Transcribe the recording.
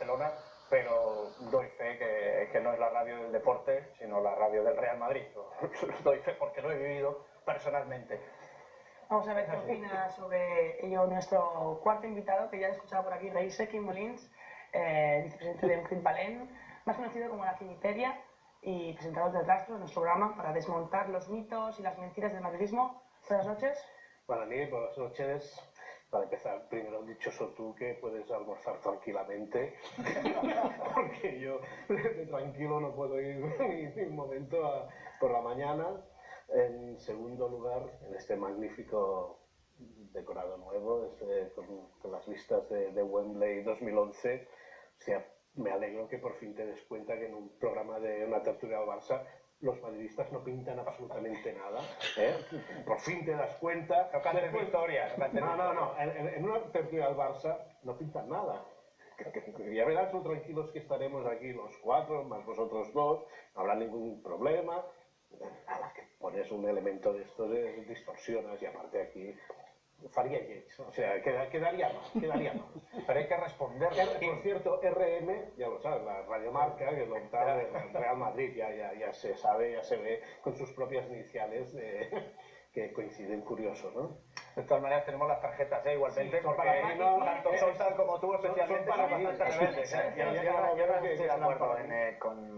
Barcelona, pero doy fe que no es la radio del deporte, sino la radio del Real Madrid. Doy fe porque lo he vivido personalmente. Vamos a ver qué opina sobre ello nuestro cuarto invitado, que ya he escuchado por aquí, Raíssa Quim Molins, vicepresidente de Unfit Valent, más conocido como La Cimiteria, y presentador del Rastro, de nuestro programa, para desmontar los mitos y las mentiras del madridismo. Buenas noches. Buenas noches. Para empezar, primero dichoso tú que puedes almorzar tranquilamente, porque yo de tranquilo no puedo ir ni un momento por la mañana. En segundo lugar, en este magnífico decorado nuevo, con las vistas de Wembley 2011, o sea, me alegro que por fin te des cuenta que en un programa de una tertulia del Barça los madridistas no pintan absolutamente nada, ¿eh? Por fin te das cuenta. No cantes victoria. No. En una tertulia del Barça no pintan nada. Ya verás lo tranquilos que estaremos aquí los cuatro, más vosotros dos, no habrá ningún problema. Nada, que pones un elemento de esto, distorsionas, y aparte aquí faría Yates, o sea, quedaría mal. Pero hay que responder. Por cierto, RM, ya lo sabes, la radiomarca, que es lo tal del Real Madrid, ya se sabe, ya se ve con sus propias iniciales que coinciden, curioso, ¿no? De todas maneras tenemos las tarjetas, igualmente, Sí, porque para mí no, tanto Soltan como tú especialmente son para son mí. bastante rebeldes. Ya Yo no estoy de acuerdo que con